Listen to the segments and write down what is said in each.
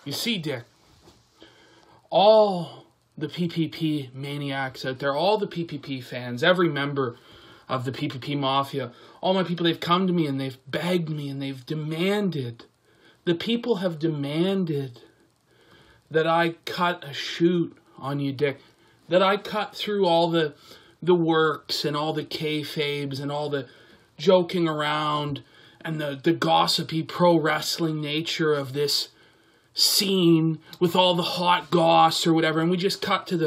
You see, Dick, all the PPP maniacs out there, all the PPP fans, every member of the PPP mafia, all my people, they've come to me and they've begged me and they've demanded. The people have demanded that I cut a shoot on you, Dick. That I cut through all the works and all the kayfabes and all the joking around and the gossipy pro wrestling nature of this scene with all the hot goss or whatever, and we just cut to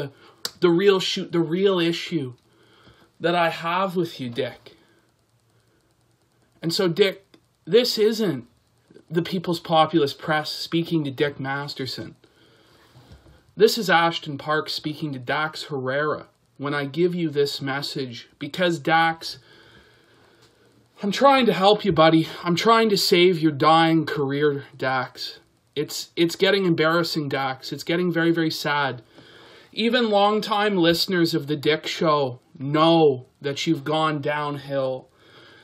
the real shoot, the real issue that I have with you, Dick. And so, Dick, this isn't the People's Populist Press speaking to Dick Masterson. This is Ashton Park speaking to Dax Herrera when I give you this message, because Dax, I'm trying to help you, buddy. I'm trying to save your dying career, Dax. It's getting embarrassing, Dax. It's getting very, very sad. Even longtime listeners of The Dick Show know that you've gone downhill,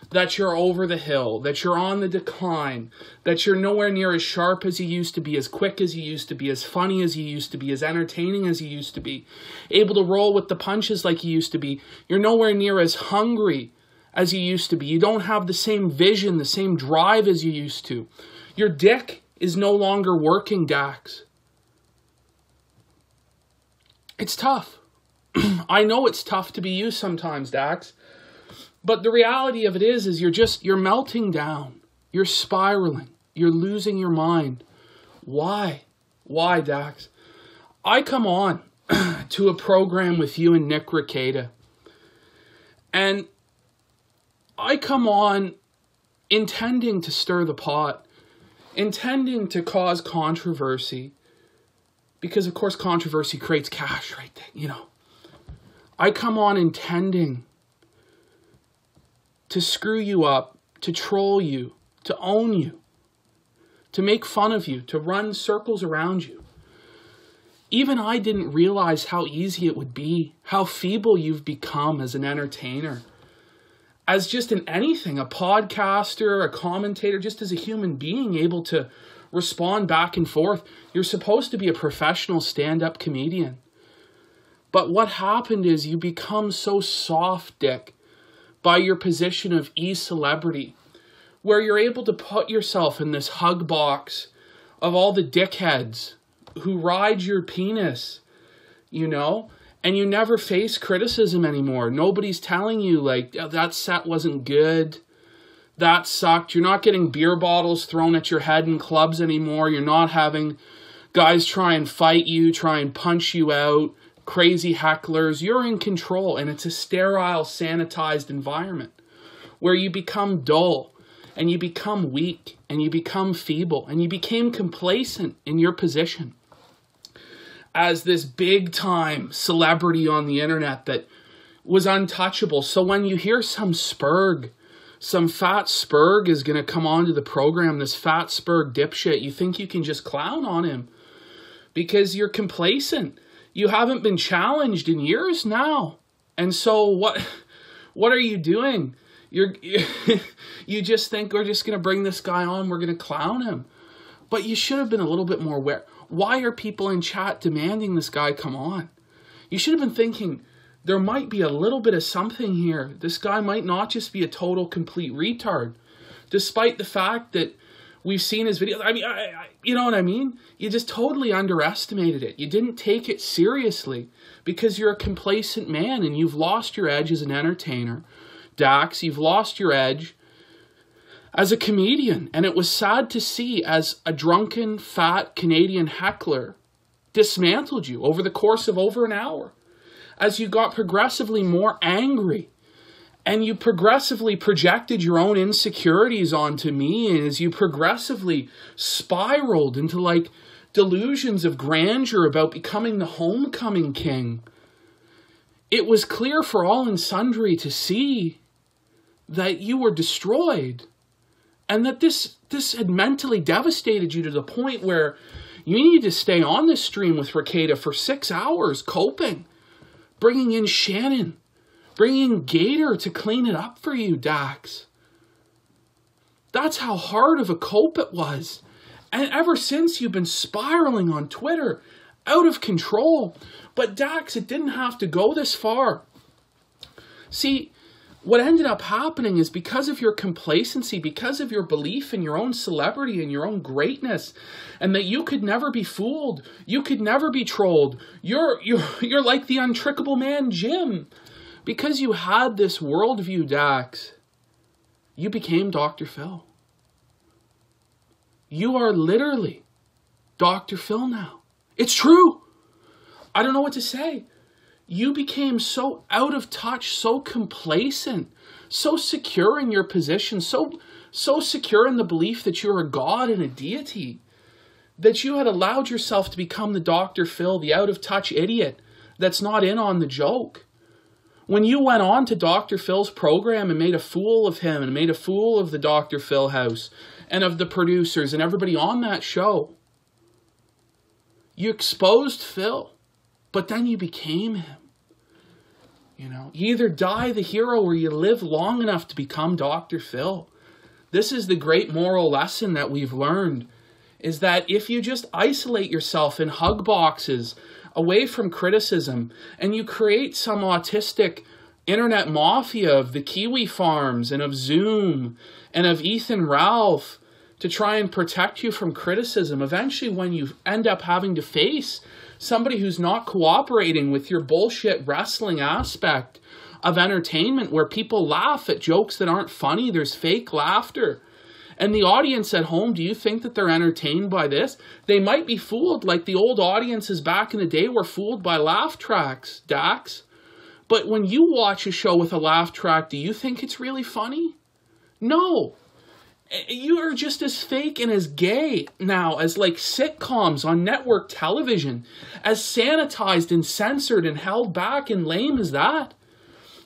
that you're over the hill, that you're on the decline, that you're nowhere near as sharp as you used to be, as quick as you used to be, as funny as you used to be, as entertaining as you used to be, able to roll with the punches like you used to be. You're nowhere near as hungry as you used to be. You don't have the same vision, the same drive as you used to. Your dick is no longer working, Dax. It's tough. I know it's tough to be you sometimes, Dax. But the reality of it is you're melting down. You're spiraling. You're losing your mind. Why? Why, Dax? I come on to a program with you and Nick Rekieta. And I come on intending to stir the pot, intending to cause controversy, because of course controversy creates cash, right? You know, I come on intending to screw you up, to troll you, to own you, to make fun of you, to run circles around you. Even I didn't realize how easy it would be, how feeble you've become as an entertainer, as just in anything, a podcaster, a commentator, just as a human being able to respond back and forth. You're supposed to be a professional stand-up comedian. But what happened is you become so soft, Dick, by your position of e-celebrity, where you're able to put yourself in this hug box of all the dickheads who ride your penis, you know, and you never face criticism anymore. Nobody's telling you, like, oh, that set wasn't good, that sucked. You're not getting beer bottles thrown at your head in clubs anymore. You're not having guys try and fight you, try and punch you out, crazy hecklers. You're in control, and it's a sterile, sanitized environment where you become dull, and you become weak, and you become feeble, and you became complacent in your position as this big-time celebrity on the internet that was untouchable. So when you hear some spurg, some fat spurg is going to come onto the program, this fat spurg dipshit, you think you can just clown on him because you're complacent. You haven't been challenged in years now. And so what are you doing? You just think we're just going to bring this guy on, we're going to clown him. But you should have been a little bit more aware. Why are people in chat demanding this guy come on? You should have been thinking, there might be a little bit of something here. This guy might not just be a total, complete retard. Despite the fact that we've seen his videos. I mean, you know what I mean? You just totally underestimated it. You didn't take it seriously because you're a complacent man and you've lost your edge as an entertainer. Dax, you've lost your edge as a comedian. And it was sad to see as a drunken, fat Canadian heckler dismantled you over the course of over an hour. As you got progressively more angry and you progressively projected your own insecurities onto me, and as you progressively spiraled into like delusions of grandeur about becoming the homecoming king, it was clear for all and sundry to see that you were destroyed and that this had mentally devastated you to the point where you needed to stay on this stream with Rekieta for 6 hours coping, bringing in Shannon, bringing in Gator to clean it up for you, Dax. That's how hard of a cope it was. And ever since, you've been spiraling on Twitter, out of control. But Dax, it didn't have to go this far. See, what ended up happening is because of your complacency, because of your belief in your own celebrity and your own greatness, and that you could never be fooled, you could never be trolled. You're like the untrickable man, Jim. Because you had this worldview, Dax, you became Dr. Phil. You are literally Dr. Phil now. It's true. I don't know what to say. You became so out of touch, so complacent, so secure in your position, so secure in the belief that you're a god and a deity, that you had allowed yourself to become the Dr. Phil, the out of touch idiot that's not in on the joke. When you went on to Dr. Phil's program and made a fool of him and made a fool of the Dr. Phil house and of the producers and everybody on that show, you exposed Phil, but then you became him. You know, you either die the hero or you live long enough to become Dr. Phil. This is the great moral lesson that we've learned, is that if you just isolate yourself in hug boxes away from criticism and you create some autistic internet mafia of the Kiwi Farms and of Zoom and of Ethan Ralph to try and protect you from criticism, eventually when you end up having to face somebody who's not cooperating with your bullshit wrestling aspect of entertainment where people laugh at jokes that aren't funny, there's fake laughter. And the audience at home, do you think that they're entertained by this? They might be fooled like the old audiences back in the day were fooled by laugh tracks, Dax. But when you watch a show with a laugh track, do you think it's really funny? No. You are just as fake and as gay now as like sitcoms on network television, as sanitized and censored and held back and lame as that.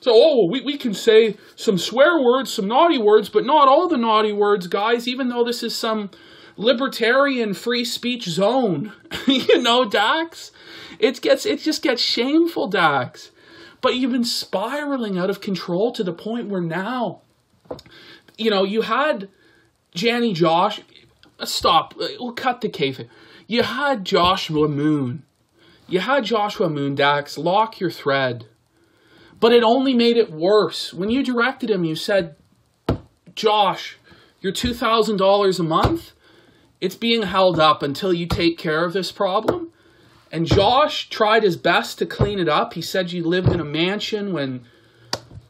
So, we can say some swear words, some naughty words, but not all the naughty words, guys, even though this is some libertarian free speech zone. You know, Dax? It just gets shameful, Dax. But you've been spiraling out of control to the point where now, you know, you had Janny Josh, stop, we'll cut the kayfabe. You had Joshua Moon. Dax, lock your thread. But it only made it worse. When you directed him, you said, Josh, your $2,000 a month, it's being held up until you take care of this problem. And Josh tried his best to clean it up. He said you lived in a mansion when,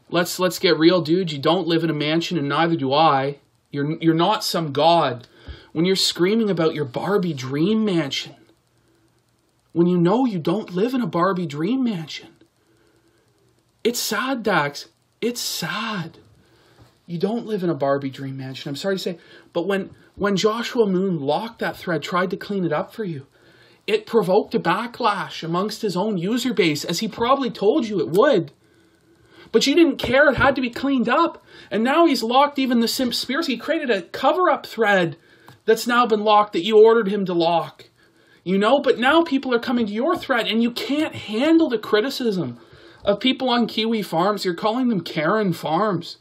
let's get real, dude, you don't live in a mansion and neither do I. You're not some god. When you're screaming about your Barbie dream mansion, when you know you don't live in a Barbie dream mansion. It's sad, Dax. It's sad. You don't live in a Barbie dream mansion. I'm sorry to say. But when Joshua Moon locked that thread, tried to clean it up for you, it provoked a backlash amongst his own user base, as he probably told you it would. But you didn't care. It had to be cleaned up. And now he's locked even the Simp Spears. He created a cover-up thread that's now been locked that you ordered him to lock. You know, but now people are coming to your thread and you can't handle the criticism of people on Kiwi Farms. You're calling them Karen Farms.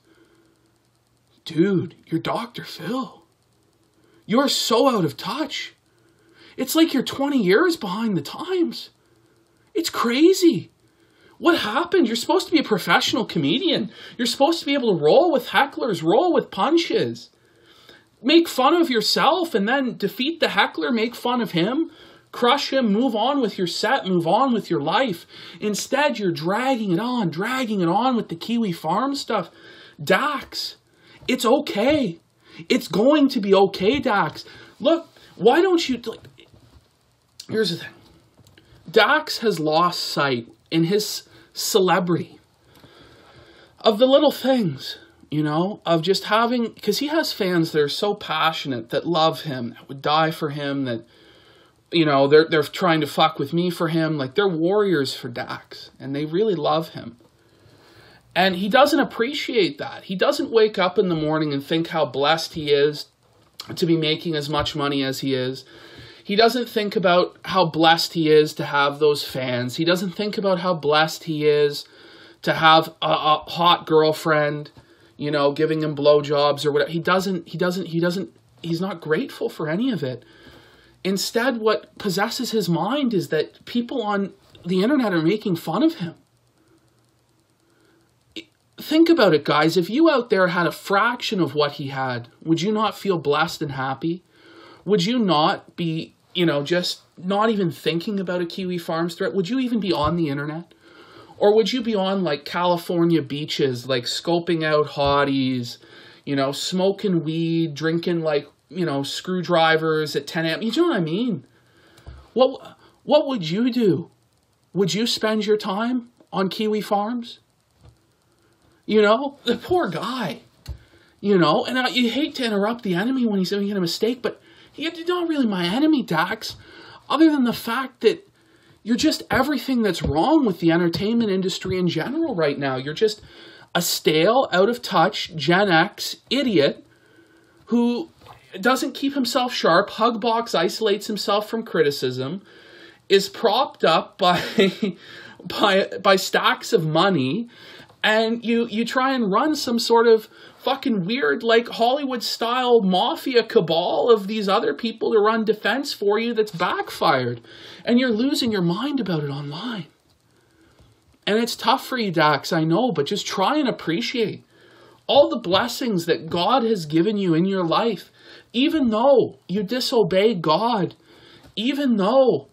Dude, you're Dr. Phil. You're so out of touch. It's like you're 20 years behind the times. It's crazy. What happened? You're supposed to be a professional comedian. You're supposed to be able to roll with hecklers, roll with punches. Make fun of yourself and then defeat the heckler, make fun of him, crush him, move on with your set, move on with your life. Instead, you're dragging it on with the Kiwi Farm stuff. Dax, it's okay. It's going to be okay, Dax. Look, why don't you... Here's the thing. Dax has lost sight in his celebrity of the little things, you know, of just having, because he has fans that are so passionate, that love him, that would die for him, that, you know, they're trying to fuck with me for him. Like, they're warriors for Dax, and they really love him. And he doesn't appreciate that. He doesn't wake up in the morning and think how blessed he is to be making as much money as he is. He doesn't think about how blessed he is to have those fans. He doesn't think about how blessed he is to have a hot girlfriend, you know, giving him blowjobs or whatever. He's not grateful for any of it. Instead, what possesses his mind is that people on the internet are making fun of him. Think about it, guys. If you out there had a fraction of what he had, would you not feel blessed and happy? Would you not be, just not even thinking about a Kiwi Farms threat? Would you even be on the internet? Or would you be on like California beaches, like scoping out hotties, smoking weed, drinking like, screwdrivers at 10 a.m.? You know what I mean? What would you do? Would you spend your time on Kiwi Farms? The poor guy, and you hate to interrupt the enemy when he's making a mistake, but you're not really my enemy, Dax, other than the fact that you're just everything that's wrong with the entertainment industry in general right now. You're just a stale, out of touch Gen X idiot who doesn't keep himself sharp, hugbox isolates himself from criticism, is propped up by stacks of money, and you try and run some sort of fucking weird, like Hollywood-style mafia cabal of these other people to run defense for you that's backfired. And you're losing your mind about it online. And it's tough for you, Dax, I know, but just try and appreciate all the blessings that God has given you in your life. Even though you disobey God, even though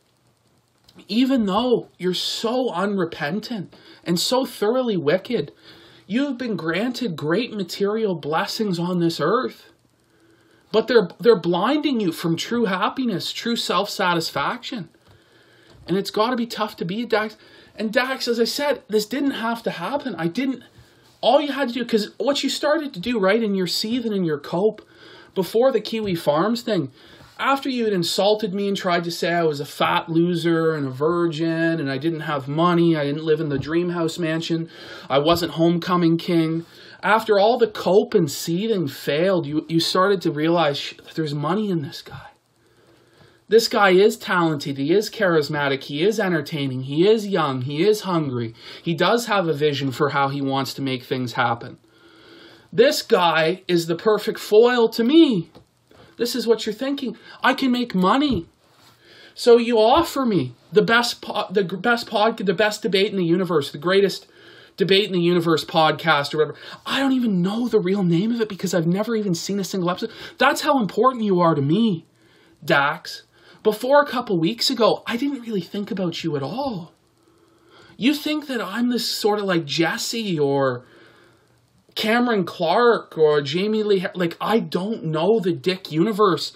you're so unrepentant and so thoroughly wicked, you've been granted great material blessings on this earth. But they're blinding you from true happiness, true self-satisfaction. And it's got to be tough to be, Dax. And Dax, as I said, this didn't have to happen. All you had to do, because what you started to do, right, in your seethe and in your cope before the Kiwi Farms thing, after you had insulted me and tried to say I was a fat loser and a virgin and I didn't have money, I didn't live in the dream house mansion, I wasn't homecoming king, after all the cope and seething failed, you started to realize there's money in this guy. This guy is talented, he is charismatic, he is entertaining, he is young, he is hungry, he does have a vision for how he wants to make things happen. This guy is the perfect foil to me. This is what you're thinking. I can make money. So you offer me the best debate in the universe, the greatest debate in the universe podcast or whatever. I don't even know the real name of it because I've never even seen a single episode. That's how important you are to me, Dax. Before a couple weeks ago, I didn't really think about you at all. You think that I'm this sort of like Jesse or Cameron Clark or Jamie Lee, like I don't know the Dick universe.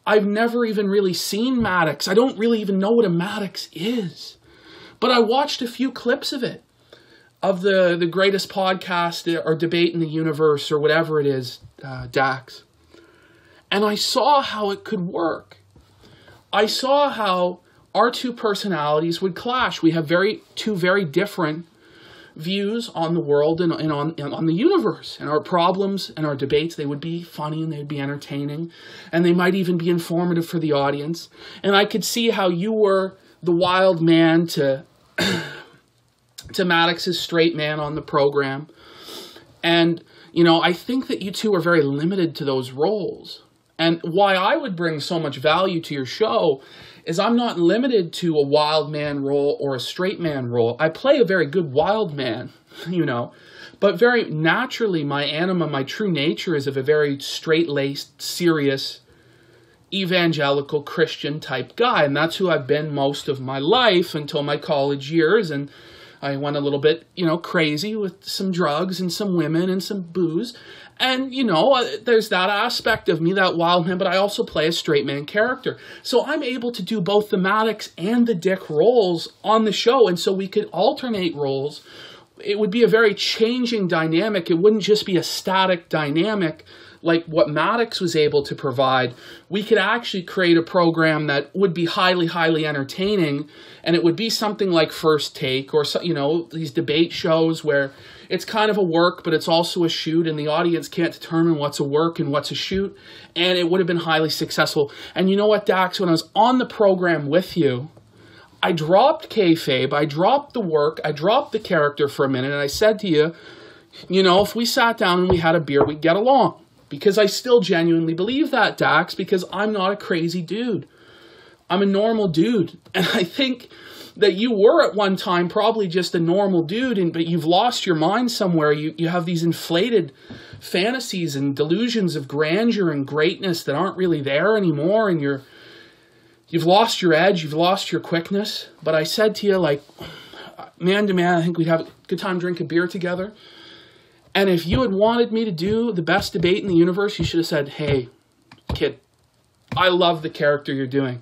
I've never even really seen Maddox. I don't really even know what a Maddox is. But I watched a few clips of it, of the greatest podcast or debate in the universe or whatever it is, Dax. And I saw how it could work. I saw how our two personalities would clash. We have two very different views on the world and on the universe, and our problems and our debates. They would be funny and they would be entertaining, and they might even be informative for the audience. And I could see how you were the wild man to Maddox's straight man on the program. And, I think that you two are very limited to those roles. And why I would bring so much value to your show is I'm not limited to a wild man role or a straight man role. I play a very good wild man, but very naturally my anima, my true nature is of a very straight-laced, serious, evangelical Christian type guy. And that's who I've been most of my life until my college years. And I went a little bit, crazy with some drugs and some women and some booze. And, there's that aspect of me, that wild man, but I also play a straight man character. So I'm able to do both the Maddox and the Dick roles on the show. And so we could alternate roles. It would be a very changing dynamic. It wouldn't just be a static dynamic like what Maddox was able to provide. We could actually create a program that would be highly, highly entertaining. And it would be something like First Take or, these debate shows where it's kind of a work, but it's also a shoot, and the audience can't determine what's a work and what's a shoot, and it would have been highly successful. And you know what, Dax? When I was on the program with you, I dropped kayfabe, I dropped the work, I dropped the character for a minute, and I said to you, if we sat down and we had a beer, we'd get along. Because I still genuinely believe that, Dax, because I'm not a crazy dude. I'm a normal dude. And I think that you were at one time probably just a normal dude, but you've lost your mind somewhere. You have these inflated fantasies and delusions of grandeur and greatness that aren't really there anymore, and you've lost your edge, you've lost your quickness. But I said to you, like, man to man, I think we'd have a good time drinking beer together. And if you had wanted me to do the best debate in the universe, you should have said, hey, kid, I love the character you're doing.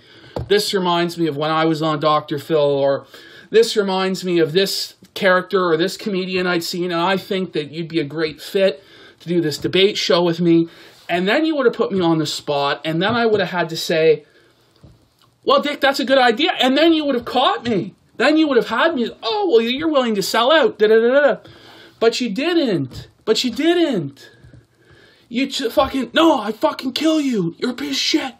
This reminds me of when I was on Dr. Phil, or this reminds me of this character or this comedian I'd seen, and I think that you'd be a great fit to do this debate show with me. And then you would have put me on the spot, and then I would have had to say, well, Dick, that's a good idea. And then you would have caught me. Then you would have had me, oh, well, you're willing to sell out. Da-da-da-da. But you didn't. But you didn't. You fucking, no, I'd fucking kill you. You're a piece of shit.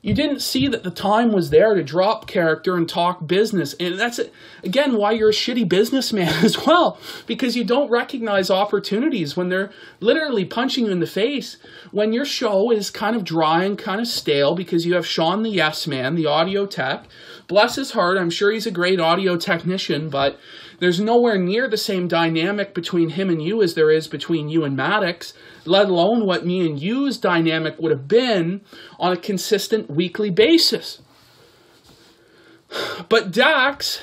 You didn't see that the time was there to drop character and talk business. And that's, again, why you're a shitty businessman as well. Because you don't recognize opportunities when they're literally punching you in the face. When your show is kind of dry and kind of stale because you have Sean the Yes Man, the audio tech. Bless his heart, I'm sure he's a great audio technician, but there's nowhere near the same dynamic between him and you as there is between you and Maddox, let alone what me and you's dynamic would have been on a consistent weekly basis. But Dax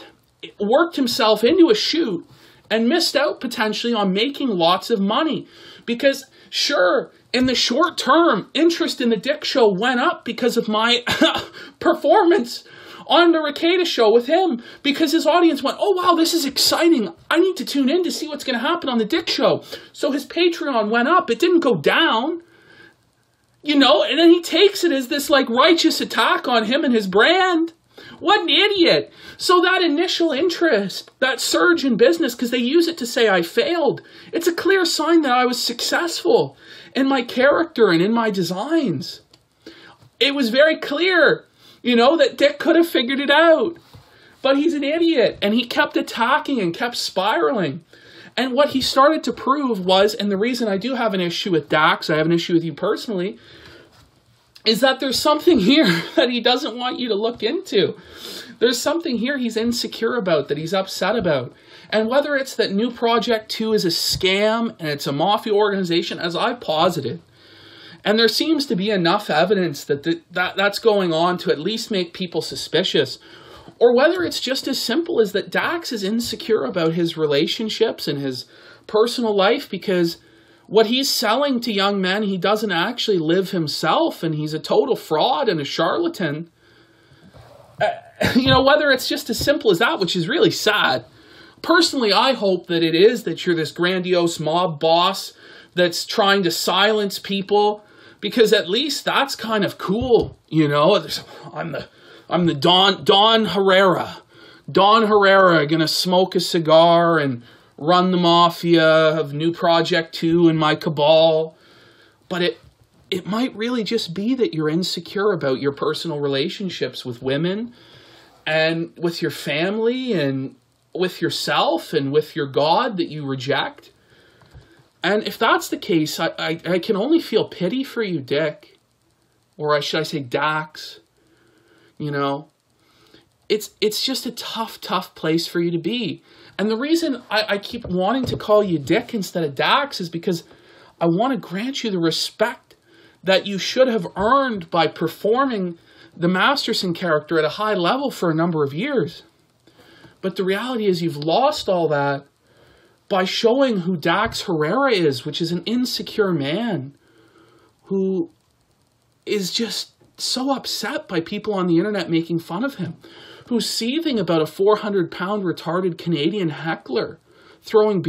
worked himself into a shoot and missed out potentially on making lots of money. Because, sure, in the short term, interest in the Dick Show went up because of my performance on the Rekieta show with him, because his audience went, oh wow, this is exciting. I need to tune in to see what's going to happen on the Dick Show. So his Patreon went up. It didn't go down. You know, and then he takes it as this like righteous attack on him and his brand. What an idiot. So that initial interest, that surge in business, because they use it to say I failed, it's a clear sign that I was successful in my character and in my designs. It was very clear, you know, that Dick could have figured it out. But he's an idiot, and he kept attacking and kept spiraling. And what he started to prove was, and the reason I do have an issue with Dax, I have an issue with you personally, is that there's something here that he doesn't want you to look into. There's something here he's insecure about, that he's upset about. And whether it's that New Project 2 is a scam and it's a mafia organization, as I've posited, and there seems to be enough evidence that that's going on to at least make people suspicious. Or whether it's just as simple as that Dax is insecure about his relationships and his personal life because what he's selling to young men, he doesn't actually live himself, and he's a total fraud and a charlatan. You know, whether it's just as simple as that, which is really sad. Personally, I hope that it is, that you're this grandiose mob boss that's trying to silence people, because at least that's kind of cool, you know. I'm the Dax Herrera. Dax Herrera gonna smoke a cigar and run the mafia of New Project 2 and my cabal. But it might really just be that you're insecure about your personal relationships with women and with your family and with yourself and with your God that you reject. And if that's the case, I can only feel pity for you, Dick. Or should I say Dax? You know, it's just a tough place for you to be. And the reason I keep wanting to call you Dick instead of Dax is because I want to grant you the respect that you should have earned by performing the Masterson character at a high level for a number of years. But the reality is you've lost all that by showing who Dax Herrera is, which is an insecure man who is just so upset by people on the internet making fun of him, who's seething about a 400-pound retarded Canadian heckler throwing